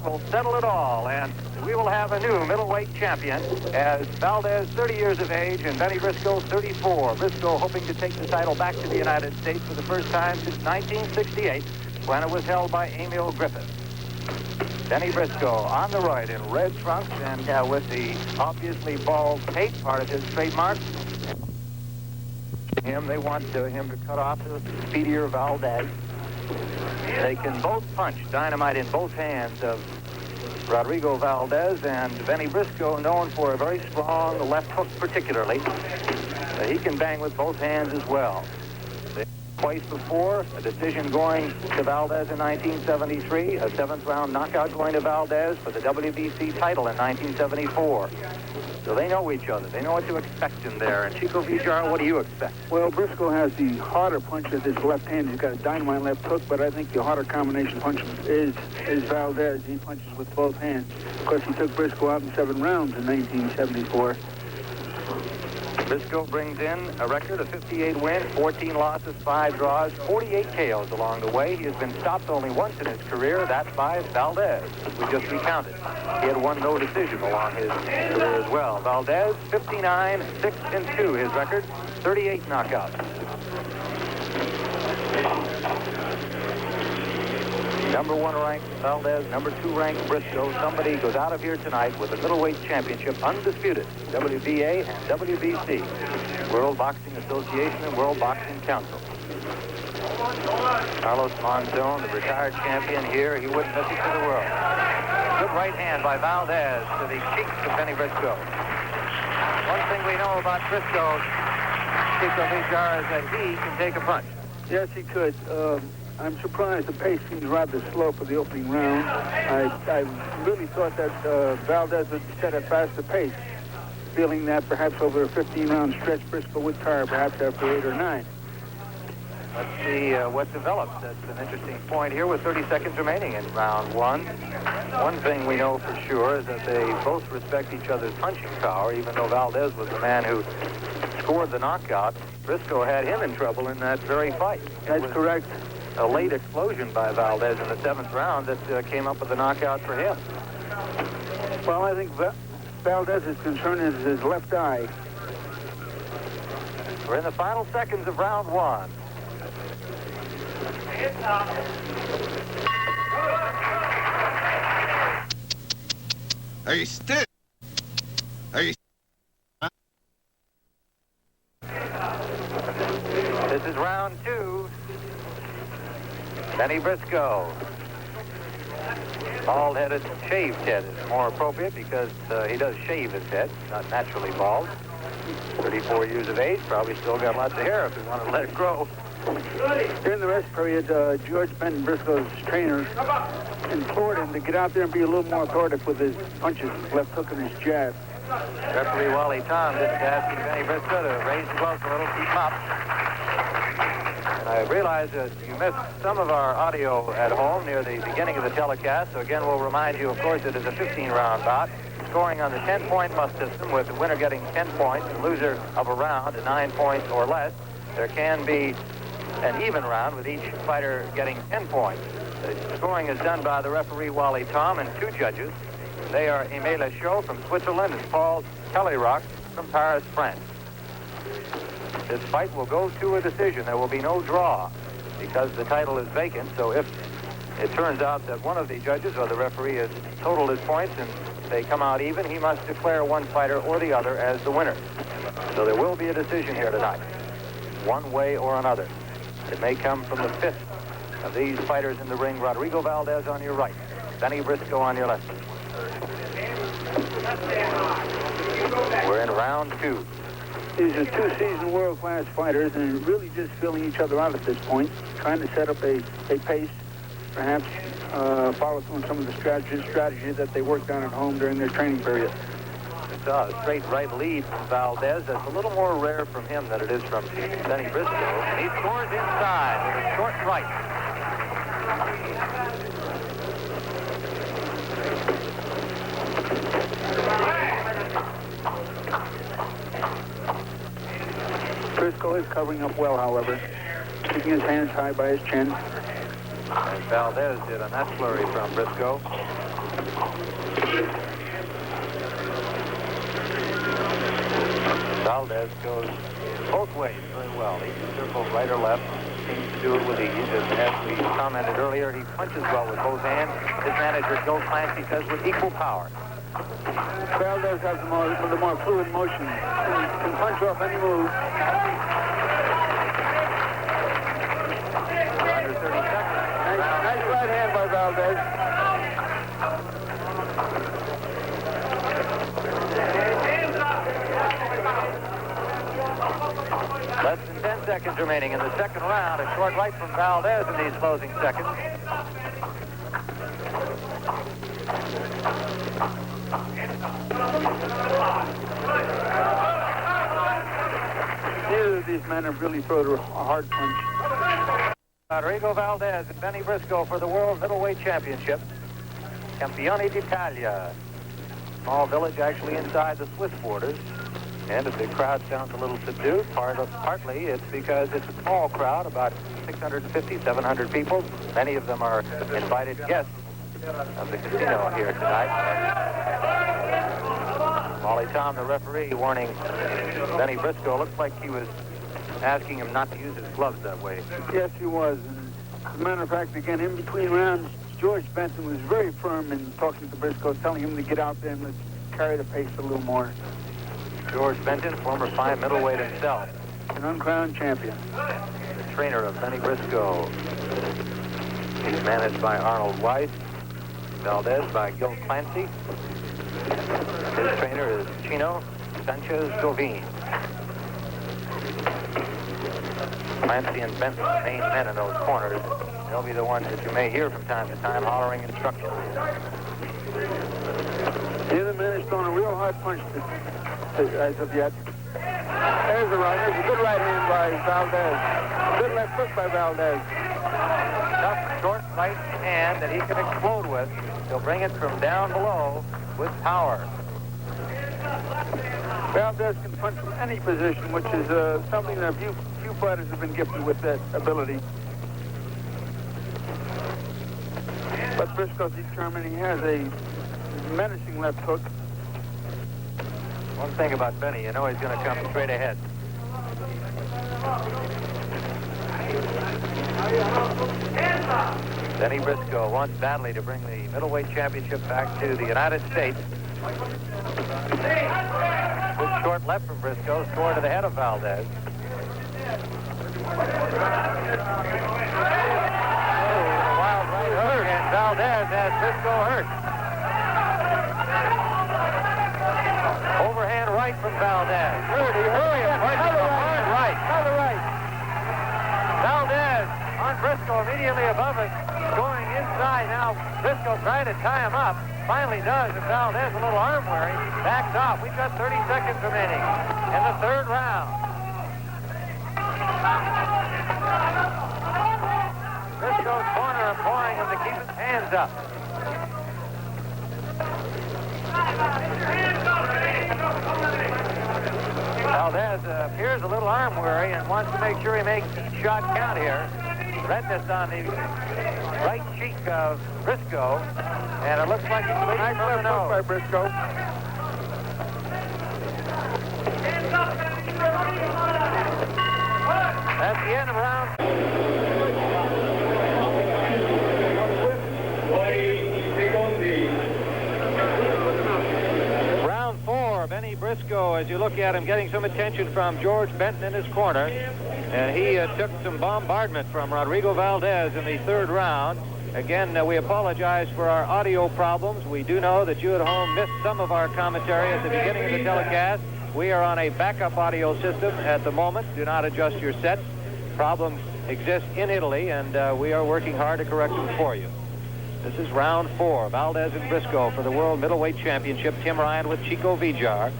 will settle it all, and we will have a new middleweight champion as Valdez, 30 years of age, and Benny Briscoe, 34. Briscoe hoping to take the title back to the United States for the first time since 1968, when it was held by Emil Griffith. Benny Briscoe on the right in red trunks and with the obviously bald pate, part of his trademark. They want him to cut off the speedier Valdez. They can both punch, dynamite in both hands of Rodrigo Valdez, and Benny Briscoe, known for a very strong left hook particularly. He can bang with both hands as well. Twice before, a decision going to Valdez in 1973, a seventh-round knockout going to Valdez for the WBC title in 1974. So they know each other. They know what to expect in there. And Chico Vijar, what do you expect? Well, Briscoe has the harder punch with his left hand. He's got a dynamite left hook, but I think the harder combination punch is Valdez. He punches with both hands. Of course, he took Briscoe out in 7 rounds in 1974. Briscoe brings in a record of 58 wins, 14 losses, 5 draws, 48 KOs along the way. He has been stopped only once in his career. That's by Valdez, as we just recounted. He had won no decision along his career as well. Valdez, 59, 6-2 his record, 38 knockouts. Number 1 ranked Valdez, number 2 ranked Briscoe. Somebody goes out of here tonight with the middleweight championship undisputed. WBA and WBC, World Boxing Association and World Boxing Council. Carlos Monzon, the retired champion here, he wouldn't miss it for the world. Good right hand by Valdez to the cheeks of Benny Briscoe. One thing we know about Briscoe, Chico Vijar, is that he can take a punch. Yes, he could. I'm surprised the pace seems rather slow for the opening round. I really thought that Valdez would set a faster pace, feeling that perhaps over a 15-round stretch, Briscoe would tire perhaps after 8 or 9. Let's see what develops. That's an interesting point here with 30 seconds remaining in round 1. One thing we know for sure is that they both respect each other's punching power, even though Valdez was the man who scored the knockout. Briscoe had him in trouble in that very fight. That's correct. A late explosion by Valdez in the 7th round that came up with the knockout for him. Well, I think Valdez's concern is his left eye. We're in the final seconds of round 1. Are you still? Are you? This is round 2. Benny Briscoe. Bald-headed, shaved head is more appropriate because he does shave his head, not naturally bald. 34 years of age, probably still got lots of hair if he wanted to let it grow. During the rest period, George Benton Briscoe's trainer implored him to get out there and be a little more authoritative with his punches, his left hook and his jab. Referee Wally Tom just asking Benny Briscoe to raise the gloves a little, keep him up. And I realize that you missed some of our audio at home near the beginning of the telecast, so again we'll remind you, of course, it is a 15-round bout, scoring on the 10-point must system, with the winner getting 10 points, the loser of a round at 9 points or less. There can be an even round with each fighter getting 10 points. The scoring is done by the referee Wally Tom and 2 judges. They are Aimé Lachaud from Switzerland and Paul Kellyrock from Paris, France. This fight will go to a decision. There will be no draw because the title is vacant. So if it turns out that one of the judges or the referee has totaled his points and they come out even, he must declare one fighter or the other as the winner. So there will be a decision here tonight, one way or another. It may come from the fifth of these fighters in the ring. Rodrigo Valdez on your right, Benny Briscoe on your left. We're in round 2. These are 2 seasoned world-class fighters and really just filling each other out at this point, trying to set up a pace, perhaps follow through on some of the strategies that they worked on at home during their training period. It's a straight right lead from Valdez. That's a little more rare from him than it is from Benny Briscoe. And he scores inside with a short right. Briscoe is covering up well, however, keeping his hands high by his chin. As Valdez did on that flurry from Briscoe. Valdez goes both ways very well. He can circle right or left. Seems to do it with ease. As we commented earlier, he punches well with both hands. His manager, Joe Clancy, says with equal power. Valdez has the more fluid motion. He can punch off any move. Under 30 seconds. Nice right hand by Valdez. Less than 10 seconds remaining in the second round. A short right from Valdez in these closing seconds. Neither of these men have really thrown a hard punch. Rodrigo Valdez and Benny Briscoe for the World Middleweight Championship. Campione d'Italia. Small village actually inside the Swiss borders. And if the crowd sounds a little subdued, partly it's because it's a small crowd, about 650, 700 people. Many of them are invited guests of the casino here tonight. Wally Tom, the referee, warning Benny Briscoe. Looks like he was asking him not to use his gloves that way. Yes, he was. And as a matter of fact, again, in between rounds, George Benton was very firm in talking to Briscoe, telling him to get out there and let's carry the pace a little more. George Benton, former 5 middleweight himself. An uncrowned champion. The trainer of Benny Briscoe. He's managed by Arnold Weiss. Valdez by Gil Clancy. His trainer is Chino Sanchez-Govin. Clancy and Benton, the main men in those corners. They'll be the ones that you may hear from time to time hollering instructions. The other man has thrown a real hard punch as of yet. There's a right. There's a good right hand by Valdez. A good left hook by Valdez. Tough, short right hand that he can explode with. He'll bring it from down below with power. Valdez can punch from any position, which is something that few fighters have been gifted with that ability. But Briscoe's determined. He has a menacing left hook. One thing about Benny, you know he's going to come straight ahead. Benny Briscoe wants badly to bring the middleweight championship back to the United States. Good short left from Briscoe, scored to the head of Valdez. Wild right hook, and Valdez has Briscoe hurt. Overhand right from Valdez. Hurry him. Hard right. Another right. Valdez on Briscoe immediately above it. Going inside now. Briscoe trying to tie him up. Finally does, and Valdez a little arm wearing. Backs off. We've got 30 seconds remaining in the third round. Briscoe's corner imploring him to keep his hands up. Valdez appears a little arm weary and wants to make sure he makes each shot count here. Redness on the right cheek of Briscoe, and it looks like he's bleeding from the nose. By Briscoe. That's the end of round. Round 4, Benny Briscoe, as you look at him, getting some attention from George Benton in his corner. And he took some bombardment from Rodrigo Valdez in the third round. Again, we apologize for our audio problems. We do know that you at home missed some of our commentary at the beginning of the telecast. We are on a backup audio system at the moment. Do not adjust your sets. Problems exist in Italy, and we are working hard to correct them for you. This is round 4. Valdez and Briscoe for the World Middleweight Championship. Tim Ryan with Chico Vijar.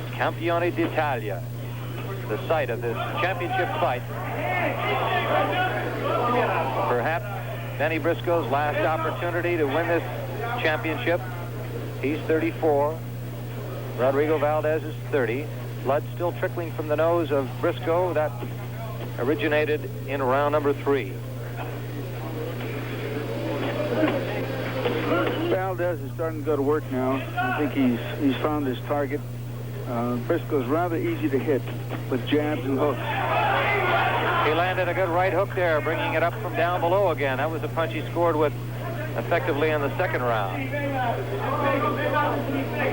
Campione d'Italia, the site of this championship fight. Perhaps Benny Briscoe's last opportunity to win this championship. He's 34. Rodrigo Valdez is 30. Blood still trickling from the nose of Briscoe. That originated in round number 3. Valdez is starting to go to work now. I think he's found his target. Briscoe's rather easy to hit with jabs and hooks. He landed a good right hook there, bringing it up from down below again. That was a punch he scored with effectively in the second round.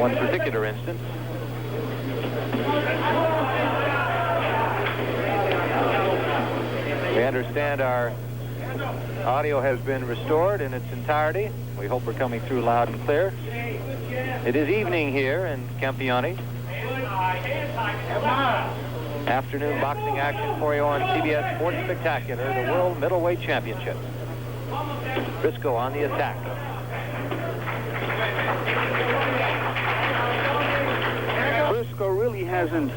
One particular instance. We understand our audio has been restored in its entirety. We hope we're coming through loud and clear. It is evening here in Campione. Afternoon boxing action for you on CBS Sports Spectacular, the World Middleweight Championship. Briscoe on the attack. Briscoe really hasn't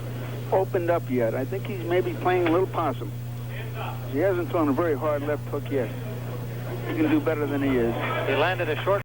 opened up yet. I think he's maybe playing a little possum. He hasn't thrown a very hard left hook yet. He can do better than he is. He landed a short